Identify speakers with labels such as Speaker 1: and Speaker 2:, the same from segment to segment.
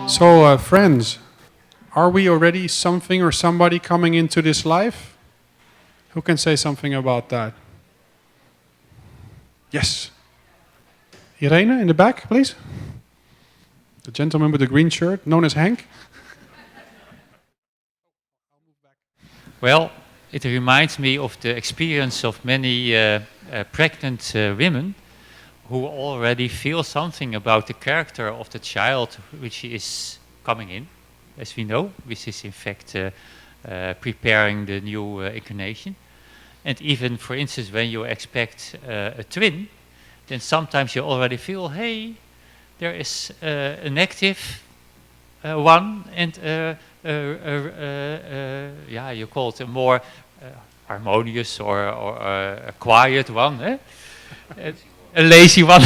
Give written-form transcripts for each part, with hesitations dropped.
Speaker 1: So, friends, are we already something or somebody coming into this life? Who can say something about that? Yes. Irene, in the back, please. The gentleman with the green shirt, known as Hank.
Speaker 2: Well, it reminds me of the experience of many pregnant women who already feel something about the character of the child which is coming in, as we know, which is in fact preparing the new incarnation. And even, for instance, when you expect a twin, then sometimes you already feel, hey, there is an active one and yeah, you call it a more harmonious or a quiet one, eh? A lazy one.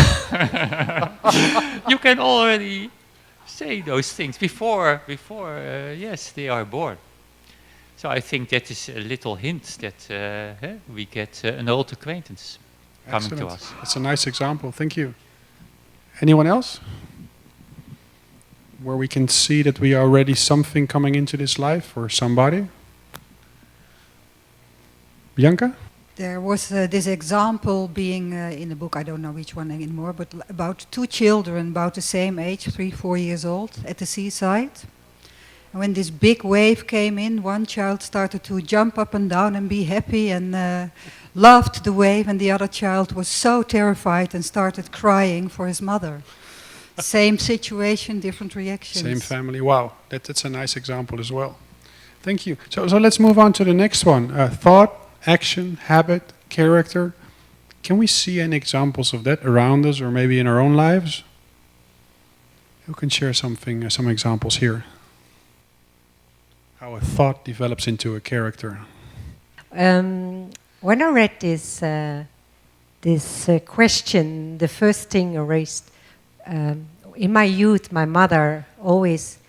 Speaker 2: You can already say those things before yes, they are born. So I think that is a little hint that we get an old acquaintance coming to us.
Speaker 1: That's a nice example. Thank you. Anyone else? Where we can see that we are already something coming into this life or somebody? Bianca?
Speaker 3: There was this example being in the book, I don't know which one anymore, but about two children about the same age, 3-4 years old, at the seaside. And when this big wave came in, one child started to jump up and down and be happy and loved the wave, and the other child was so terrified and started crying for his mother. Same situation, different reactions.
Speaker 1: Same family. Wow, that's a nice example as well. Thank you. So let's move on to the next one. Thought, action, habit, character. Can we see any examples of that around us or maybe in our own lives? Who can share something, some examples here? How a thought develops into a character.
Speaker 4: When I read this question, the first thing erased, in my youth, my mother always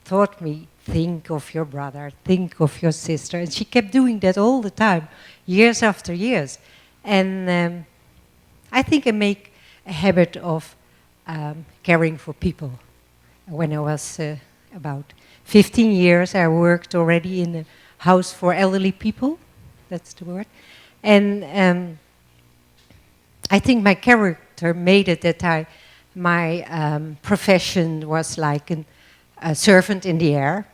Speaker 4: taught me, think of your brother, think of your sister. And she kept doing that all the time, years after years. And I think I make a habit of caring for people. When I was about 15 years, I worked already in a house for elderly people. That's the word. And I think my character made it that my profession was like a servant in the air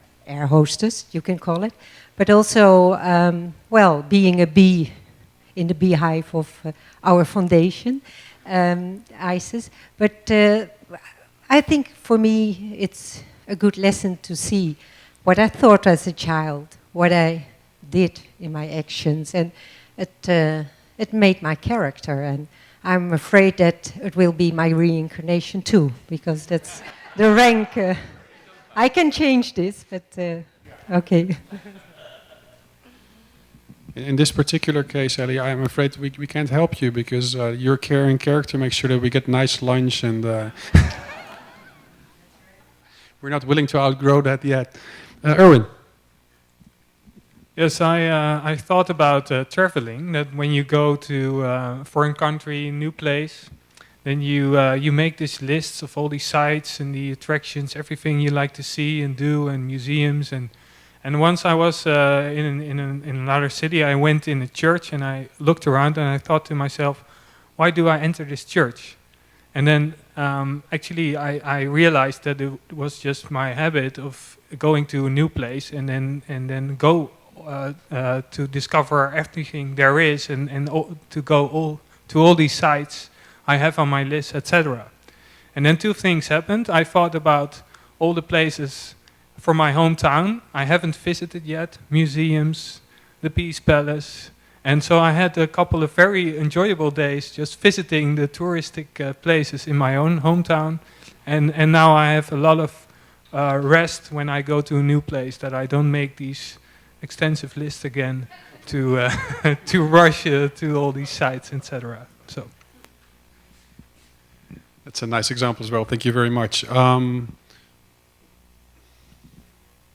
Speaker 4: hostess, you can call it, but also, well, being a bee in the beehive of our foundation, ISIS. But I think for me it's a good lesson to see what I thought as a child, what I did in my actions, and it made my character. And I'm afraid that it will be my reincarnation too, because that's the rank. I can change this, but okay.
Speaker 1: In this particular case, Ellie, I'm afraid we can't help you because your caring character makes sure that we get nice lunch and we're not willing to outgrow that yet. Erwin.
Speaker 5: Yes, I thought about traveling, that when you go to a foreign country, new place, then you make this list of all these sites and the attractions, everything you like to see and do, and museums. And once I was in another city, I went in a church and I looked around and I thought to myself, why do I enter this church? And then actually I realized that it was just my habit of going to a new place and then go to discover everything there is and to go to all these sites I have on my list, etc. And then two things happened. I thought about all the places from my hometown I haven't visited yet, museums, the Peace Palace. And so I had a couple of very enjoyable days just visiting the touristic places in my own hometown. And now I have a lot of rest when I go to a new place, that I don't make these extensive lists again to to rush to all these sites, etc. So
Speaker 1: That's a nice example as well. Thank you very much. Now,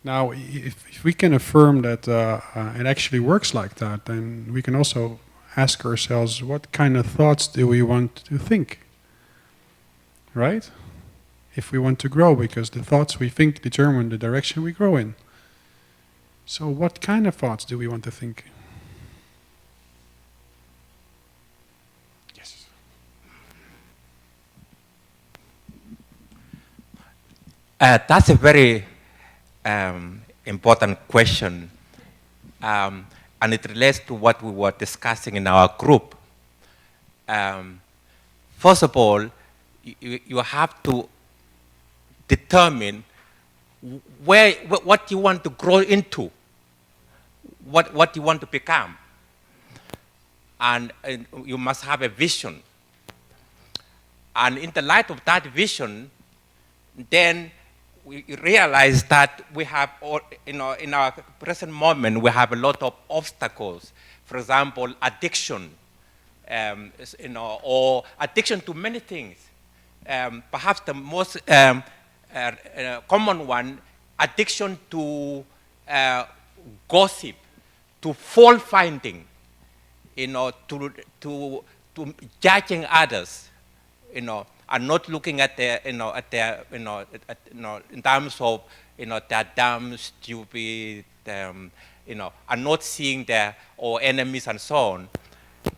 Speaker 1: if we can affirm that it actually works like that, then we can also ask ourselves, what kind of thoughts do we want to think? Right? If we want to grow, because the thoughts we think determine the direction we grow in. So what kind of thoughts do we want to think? Yes.
Speaker 6: That's a very important question, and it relates to what we were discussing in our group. First of all, you have to determine what you want to grow into, what you want to become. And you must have a vision. And in the light of that vision, then we realize that we have, in our present moment, we have a lot of obstacles. For example, addiction, or addiction to many things. Perhaps the most common one, addiction to gossip, to fault finding, to judging others, and not looking at their, in terms of, they're dumb, stupid, and not seeing their or enemies and so on.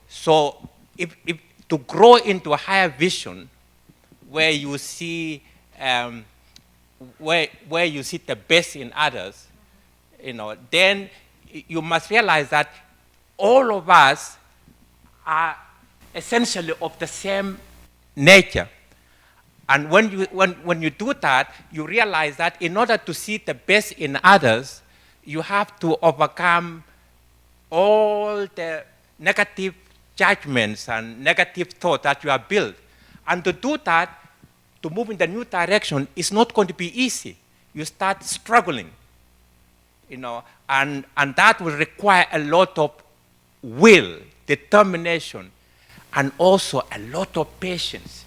Speaker 6: So, if to grow into a higher vision, where you see, where you see the best in others, then you must realize that all of us are essentially of the same nature. And when you do that, you realize that in order to see the best in others, you have to overcome all the negative judgments and negative thoughts that you have built. And to do that, to move in the new direction, is not going to be easy. You start struggling, and that will require a lot of will, determination, and also a lot of patience.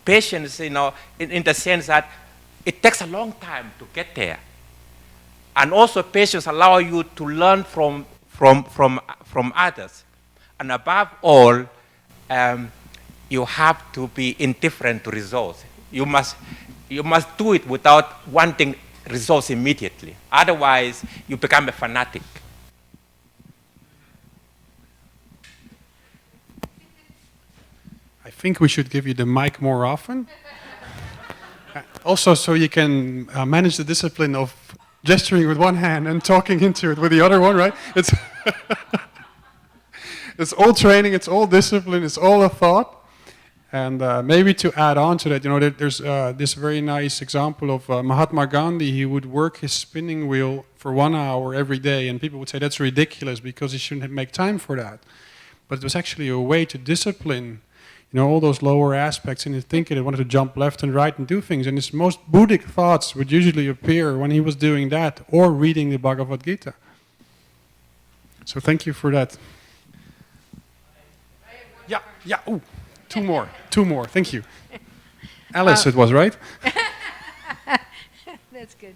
Speaker 6: Patience, in the sense that it takes a long time to get there. And also patience allows you to learn from others. And above all, you have to be indifferent to results. You must do it without wanting results immediately. Otherwise, you become a fanatic.
Speaker 1: I think we should give you the mic more often. Also, so you can manage the discipline of gesturing with one hand and talking into it with the other one, right? It's it's all training, it's all discipline, it's all a thought. And maybe to add on to that, there's this very nice example of Mahatma Gandhi. He would work his spinning wheel for 1 hour every day, and people would say that's ridiculous because he shouldn't make time for that. But it was actually a way to discipline, all those lower aspects in his thinking. He wanted to jump left and right and do things. And his most Buddhic thoughts would usually appear when he was doing that or reading the Bhagavad Gita. So thank you for that. Yeah. Ooh. Two more. Thank you. Alice, it was, right?
Speaker 7: That's good.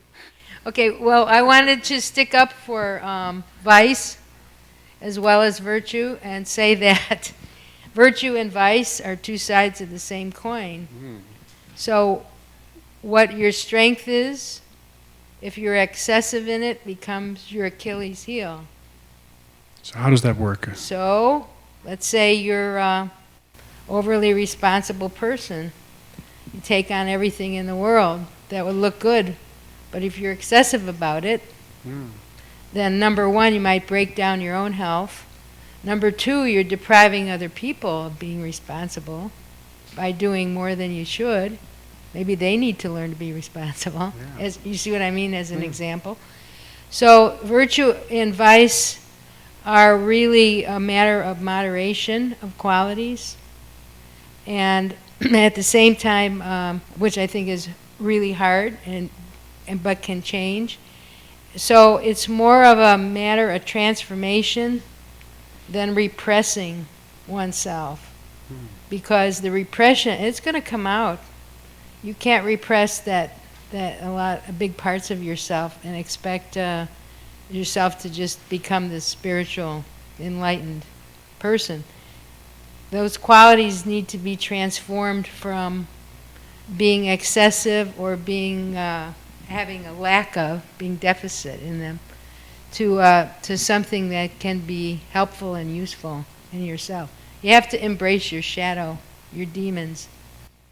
Speaker 7: Okay, well, I wanted to stick up for vice as well as virtue and say that virtue and vice are two sides of the same coin. So what your strength is, if you're excessive in it, becomes your Achilles heel.
Speaker 1: So how does that work?
Speaker 7: So let's say you're overly responsible person. You take on everything in the world. That would look good. But if you're excessive about it, then number one, you might break down your own health. Number two, you're depriving other people of being responsible by doing more than you should. Maybe they need to learn to be responsible. Yeah. As you see what I mean as an example. So virtue and vice are really a matter of moderation of qualities. And at the same time, which I think is really hard but can change. So it's more of a matter of transformation than repressing oneself. because the repression, it's going to come out. You can't repress big parts of yourself and expect yourself to just become this spiritual, enlightened person. Those qualities need to be transformed from being excessive or being having a lack of, being deficit in them, to something that can be helpful and useful in yourself. You have to embrace your shadow, your demons.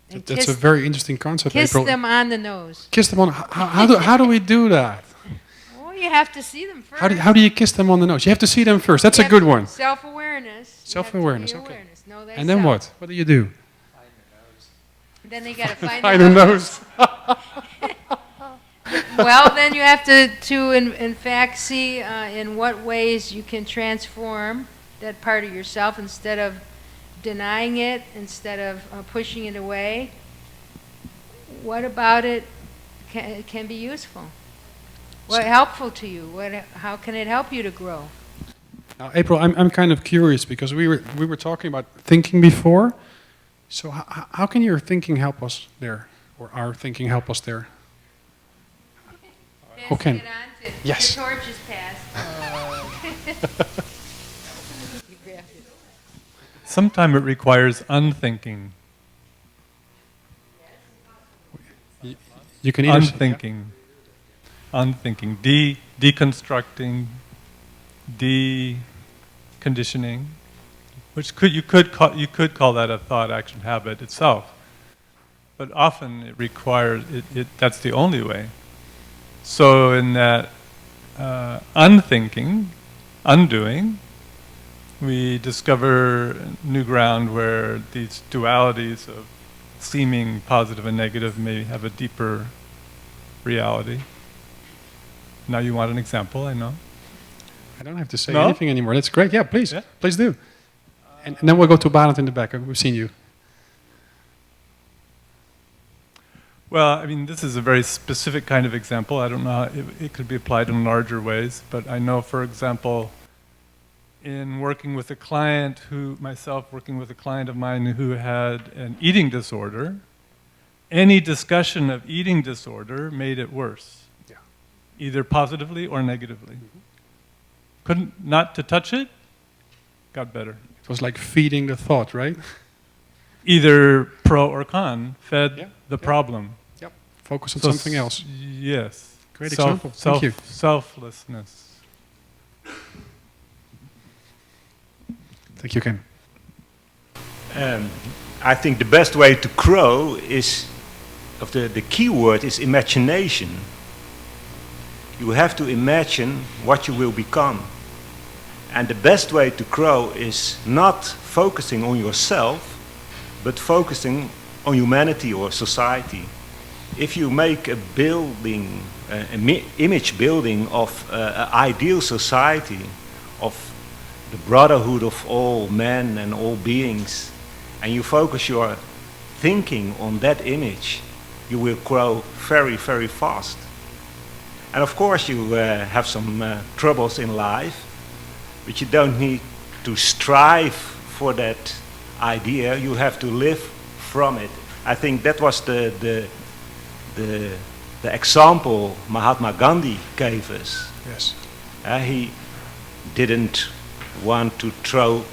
Speaker 7: And
Speaker 1: That's a very interesting concept,
Speaker 7: kiss
Speaker 1: April.
Speaker 7: them on the nose.
Speaker 1: Kiss them on. How do we do that?
Speaker 7: Well, you have to see them first.
Speaker 1: How do you kiss them on the nose? You have to see them first. That's a good one.
Speaker 7: Self-awareness.
Speaker 1: Self-awareness.
Speaker 7: You have to be
Speaker 1: Okay.
Speaker 7: awareness. Know
Speaker 1: And then
Speaker 7: thyself.
Speaker 1: what? What do you do?
Speaker 7: Then they got to find
Speaker 1: Find the nose.
Speaker 7: Well, then you have to in fact see in what ways you can transform that part of yourself instead of denying it, instead of pushing it away. What about it can be useful? What helpful to you? How can it help you to grow?
Speaker 1: Now, April, I'm kind of curious because we were talking about thinking before. So how can your thinking help us there, or our thinking help us there? Okay.
Speaker 7: Get on to
Speaker 1: Yes.
Speaker 7: The torch is passed.
Speaker 8: Sometimes it requires unthinking.
Speaker 1: You can either
Speaker 8: Unthinking. Unthinking. Deconstructing. Deconditioning. Which you could call that a thought, action, habit itself. But often it requires, that's the only way. So in that unthinking, undoing, we discover new ground where these dualities of seeming positive and negative may have a deeper reality. Now you want an example, I know.
Speaker 1: I don't have to say
Speaker 8: No?
Speaker 1: anything anymore. That's great. Yeah, please.
Speaker 8: Yeah.
Speaker 1: Please do. And then we'll go to Barend in the back. We've seen you.
Speaker 8: Well, I mean, this is a very specific kind of example. I don't know how it could be applied in larger ways, but I know, for example, in working with a client working with a client of mine who had an eating disorder, any discussion of eating disorder made it worse,
Speaker 1: Yeah.
Speaker 8: either positively or negatively. Not to touch it, got better.
Speaker 1: It was like feeding the thought, right?
Speaker 8: Either pro or con fed
Speaker 1: Yeah,
Speaker 8: the
Speaker 1: yeah.
Speaker 8: problem.
Speaker 1: Yep. Focus on
Speaker 8: So
Speaker 1: something else.
Speaker 8: Yes.
Speaker 1: Great example. Thank you.
Speaker 8: Selflessness.
Speaker 1: Thank you, Ken.
Speaker 9: I think the best way to grow is, the key word is imagination. You have to imagine what you will become. And the best way to grow is not focusing on yourself, but focusing on humanity or society. If you make a building, image building of an ideal society, of the brotherhood of all men and all beings, and you focus your thinking on that image, you will grow very, very fast. And of course you have some troubles in life, but you don't need to strive for that idea. You have to live from it. I think that was the example Mahatma Gandhi gave us.
Speaker 1: Yes.
Speaker 9: He didn't want to throw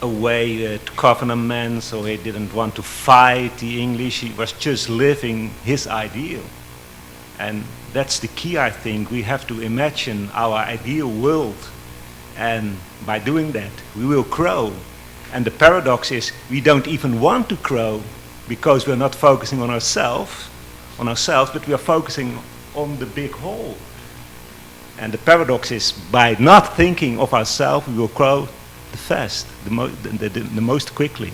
Speaker 9: away the government, so he didn't want to fight the English. He was just living his ideal. And that's the key, I think. We have to imagine our ideal world. And by doing that, we will grow. And the paradox is we don't even want to grow because we're not focusing on ourselves, but we are focusing on the big whole. And the paradox is by not thinking of ourselves, we will grow the most quickly.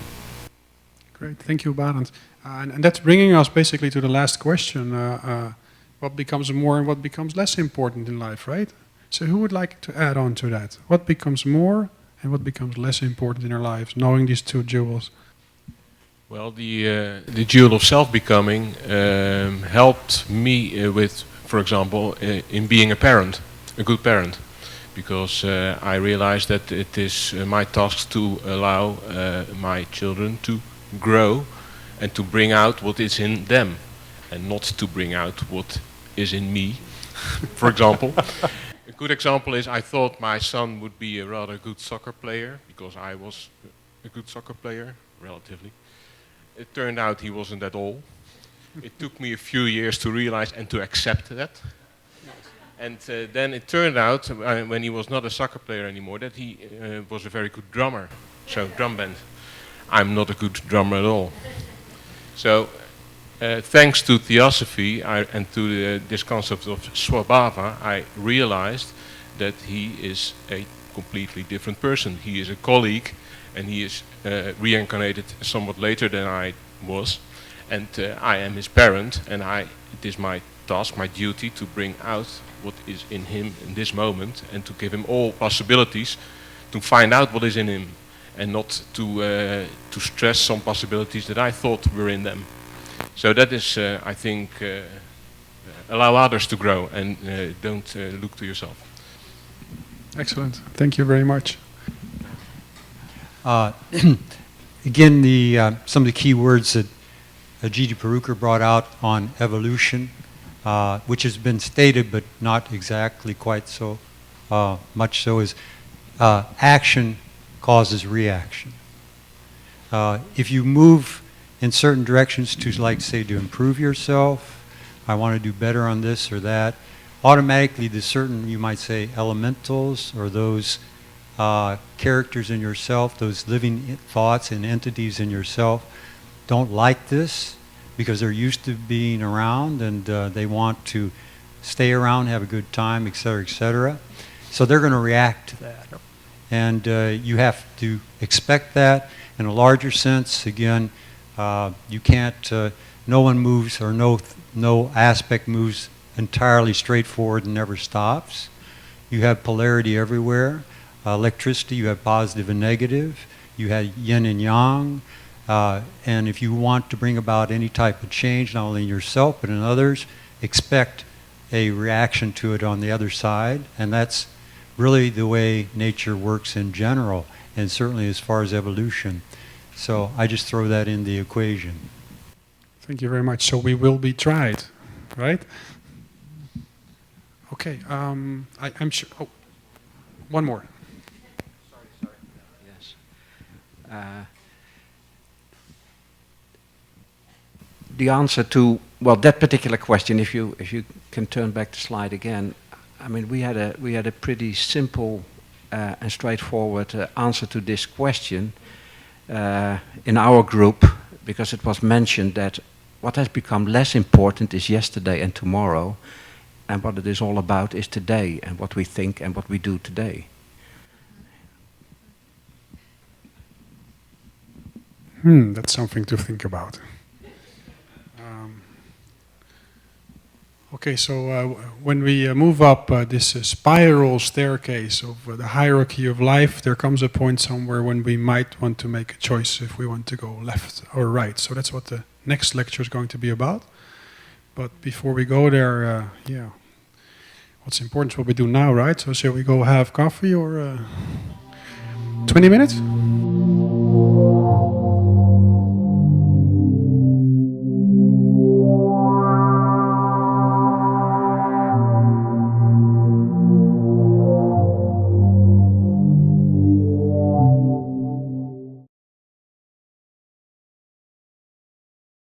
Speaker 1: Great. Thank you, Barend. And that's bringing us basically to the last question. What becomes more and what becomes less important in life, right? So who would like to add on to that? What becomes more and what becomes less important in our lives, knowing these two jewels?
Speaker 10: Well, the jewel of self-becoming helped me with, for example, in being a parent, a good parent. because I realized that it is my task to allow my children to grow and to bring out what is in them and not to bring out what is in me, for example. A good example is I thought my son would be a rather good soccer player because I was a good soccer player, relatively. It turned out he wasn't at all. It took me a few years to realize and to accept that. And then it turned out, when he was not a soccer player anymore, that he was a very good drummer. So, drum band. I'm not a good drummer at all. So, thanks to Theosophy and to this concept of Swabhãva, I realized that he is a completely different person. He is a colleague, and he is reincarnated somewhat later than I was. And I am his parent, and it is my task, my duty, to bring out what is in him in this moment, and to give him all possibilities to find out what is in him, and not to stress some possibilities that I thought were in them. So that is, I think, allow others to grow, and don't look to yourself.
Speaker 1: Excellent. Thank you very much.
Speaker 11: Again, some of the key words that G.D. Peruker brought out on evolution, which has been stated but not exactly quite so much so, is action causes reaction. If you move in certain directions to, like, say, to improve yourself, I want to do better on this or that, automatically the certain, you might say, elementals or those characters in yourself, those living thoughts and entities in yourself, don't like this because they're used to being around, and they want to stay around, have a good time, etc., etc. So they're going to react to that. And you have to expect that. In a larger sense, again, you can't, no one moves, or no aspect moves entirely straightforward and never stops. You have polarity everywhere. Electricity, you have positive and negative. You have yin and yang. And if you want to bring about any type of change, not only in yourself but in others, expect a reaction to it on the other side. And that's really the way nature works in general, and certainly as far as evolution. So I just throw that in the equation.
Speaker 1: Thank you very much. So we will be tried, right? Okay. I'm sure. Oh, one more.
Speaker 12: Sorry. Yes. The answer to, well, that particular question, if you can turn back the slide again, I mean, we had a pretty simple and straightforward answer to this question in our group, because it was mentioned that what has become less important is yesterday and tomorrow, and what it is all about is today, and what we think and what we do today.
Speaker 1: That's something to think about. Okay, so when we move up this spiral staircase of the hierarchy of life, there comes a point somewhere when we might want to make a choice if we want to go left or right. So that's what the next lecture is going to be about. But before we go there, yeah, what's important is what we do now, right? So shall we go have coffee or 20 minutes?